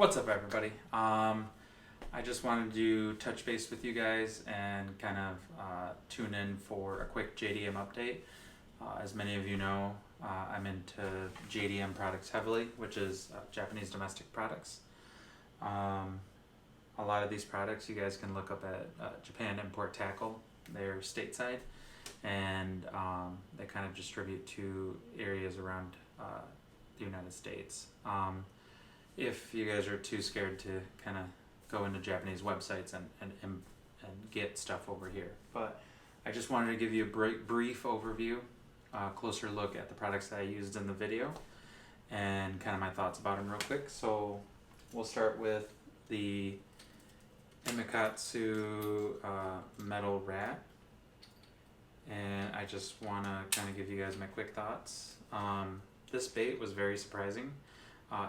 What's up, everybody? I just wanted to touch base with you guys and kind of tune in for a quick JDM update. As many of you know, I'm into JDM products heavily, which is Japanese domestic products. A lot of these products you guys can look up at Japan Import Tackle. They're stateside, and they kind of distribute to areas around the United States. If you guys are too scared to kind of go into Japanese websites and get stuff over here. But I just wanted to give you a brief overview, closer look at the products that I used in the video, and kind of my thoughts about them real quick. So we'll start with the Imakatsu Metal Rat, and I just want to kind of give you guys my quick thoughts. This bait was very surprising.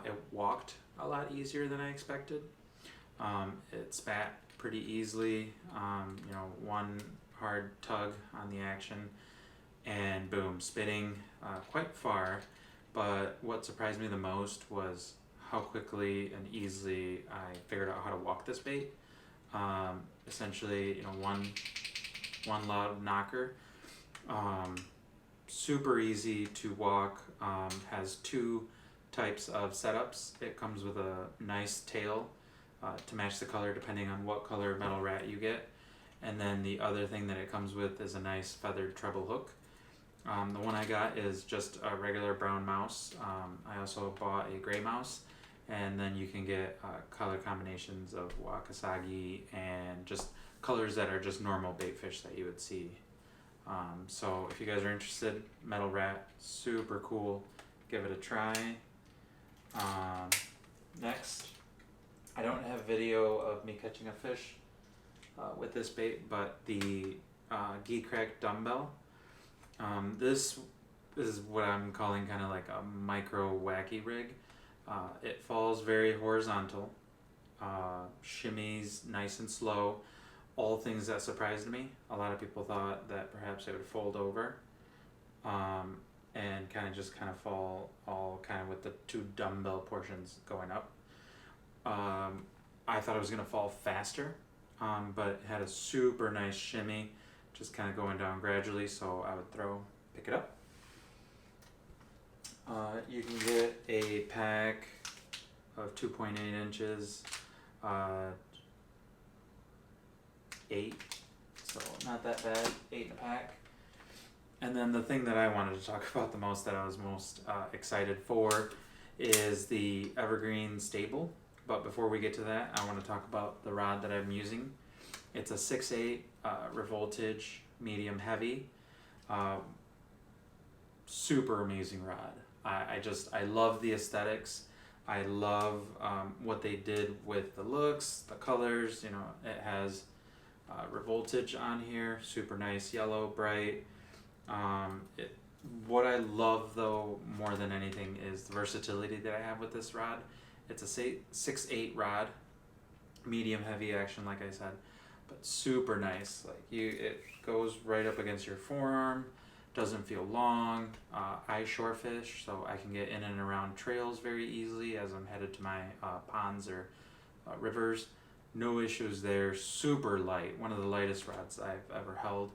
It walked a lot easier than I expected. It spat pretty easily. One hard tug on the action, and boom, spitting quite far. But what surprised me the most was how quickly and easily I figured out how to walk this bait. Essentially, one loud knocker. Super easy to walk. Has two types of setups. It comes with a nice tail to match the color depending on what color metal rat you get, and then the other thing that it comes with is a nice feathered treble hook. The one I got is just a regular brown mouse. I also bought a gray mouse, and then you can get color combinations of wakasagi and just colors that are just normal bait fish that you would see. So if you guys are interested, metal rat, super cool, give it a try. Next, I don't have video of me catching a fish with this bait, but the Geecrack Dumbbell. This is what I'm calling kind of like a micro wacky rig. It falls very horizontal, shimmies nice and slow, all things that surprised me. A lot of people thought that perhaps it would fold over. And kind of fall all kind of with the two dumbbell portions going up. I thought it was going to fall faster, but it had a super nice shimmy, just kind of going down gradually, so I would pick it up. You can get a pack of 2.8 inches, 8, so not that bad, 8 in a pack. And then the thing that I wanted to talk about the most, that I was most excited for, is the evergreen stabil. But before we get to that, I want to talk about the rod that I'm using. It's a 6/8 revoltage, medium heavy. Super amazing rod. I love the aesthetics. I love what they did with the looks, the colors. It has revoltage on here, super nice yellow, bright. What I love though more than anything is the versatility that I have with this rod. It's a 6/8 rod, medium heavy action, like I said, but super nice. It goes right up against your forearm, doesn't feel long. I shore fish, so I can get in and around trails very easily as I'm headed to my ponds or rivers. No issues there. Super light, one of the lightest rods I've ever held.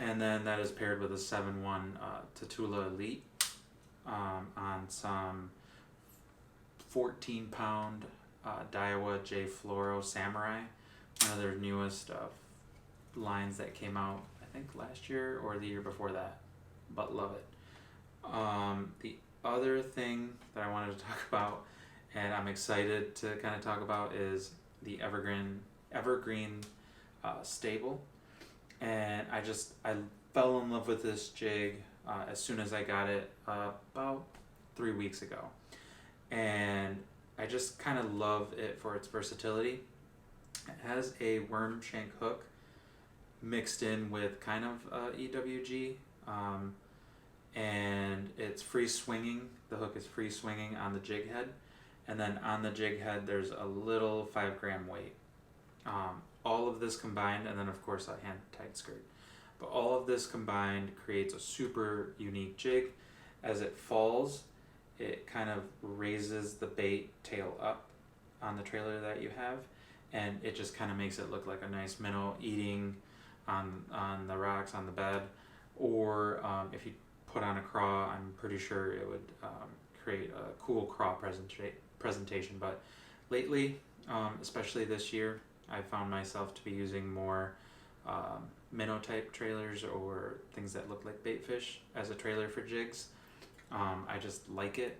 And then that is paired with a 7-1 Tatula Elite on some 14-pound Daiwa J Floro Samurai, one of their newest lines that came out, I think last year or the year before that, but love it. The other thing that I wanted to talk about, and I'm excited to kind of talk about, is the evergreen stabil. And I fell in love with this jig as soon as I got it about 3 weeks ago. And I just kind of love it for its versatility. It has a worm shank hook mixed in with kind of EWG. And it's free swinging. The hook is free swinging on the jig head. And then on the jig head, there's a little 5-gram weight. All of this combined, and then of course a hand tight skirt, but all of this combined creates a super unique jig. As it falls, it kind of raises the bait tail up, on the trailer that you have, and it just kind of makes it look like a nice minnow eating on the rocks on the bed. Or if you put on a craw, I'm pretty sure it would create a cool craw presentation. But lately, especially this year, I found myself to be using more minnow type trailers or things that look like bait fish as a trailer for jigs. I just like it.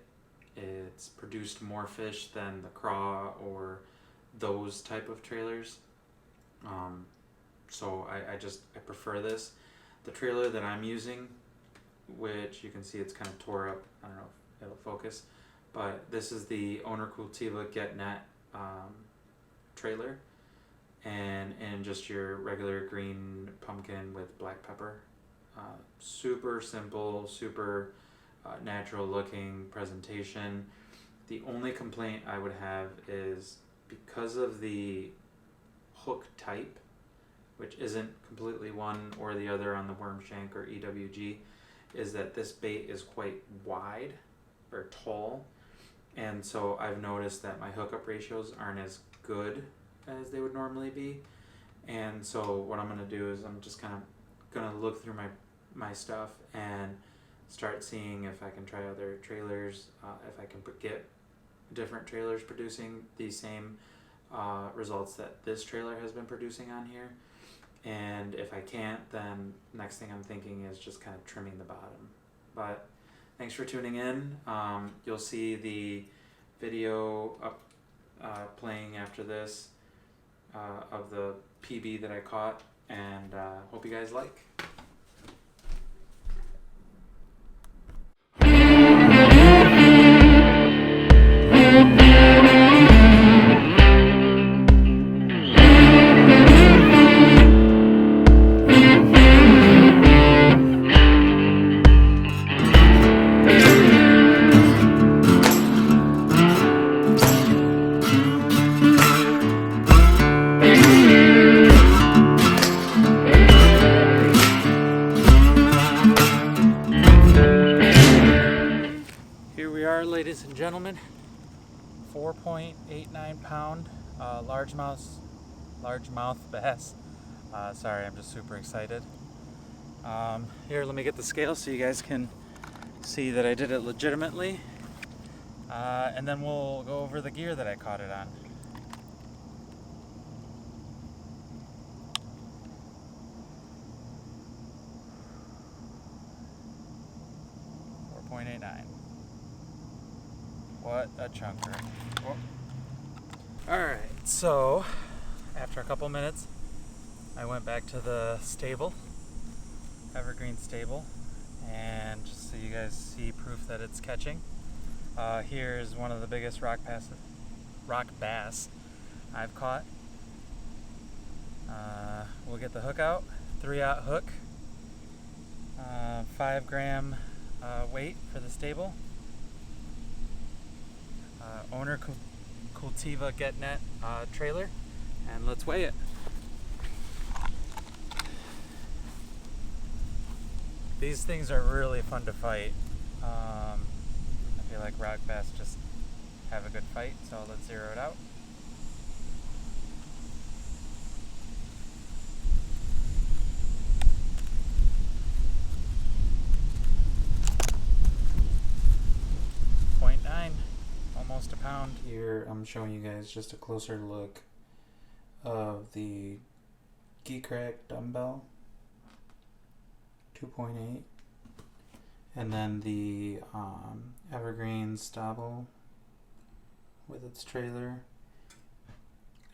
It's produced more fish than the craw or those type of trailers. So I prefer this. The trailer that I'm using, which you can see it's kind of tore up, I don't know if it'll focus, but this is the Owner Cultiva Get Net trailer, and just your regular green pumpkin with black pepper. Super simple, super natural looking presentation. The only complaint I would have is because of the hook type, which isn't completely one or the other on the worm shank or EWG, is that this bait is quite wide or tall, and so I've noticed that my hookup ratios aren't as good as they would normally be. And so what I'm going to do is I'm just kind of going to look through my stuff and start seeing if I can try other trailers, if I can get different trailers producing the same results that this trailer has been producing on here. And if I can't, then next thing I'm thinking is just kind of trimming the bottom. But thanks for tuning in. You'll see the video up playing after this of the PB that I caught, and hope you guys like. Here we are, ladies and gentlemen. 4.89 pound largemouth bass. Sorry, I'm just super excited. Here, let me get the scale so you guys can see that I did it legitimately. And then we'll go over the gear that I caught it on. What a chunker. Alright, so after a couple minutes, I went back to the stable, evergreen stable, and just so you guys see proof that it's catching. Here's one of the biggest rock bass I've caught. We'll get the hook out, 3/0 hook, 5 gram weight for the stable. Owner Cultiva Get Net trailer, and let's weigh it. These things are really fun to fight. I feel like rock bass just have a good fight, so let's zero it out. Almost a pound. Here I'm showing you guys just a closer look of the Geecrack Dumbbell 2.8, and then the evergreen stabil with its trailer,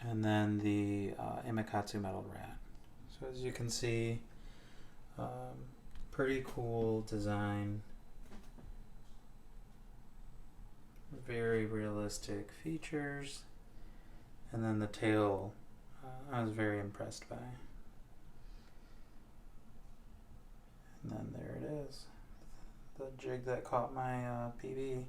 and then the Imakatsu Metal Rat. So as you can see, pretty cool design. Very realistic features, and then the tail I was very impressed by. And then there it is, the jig that caught my PB.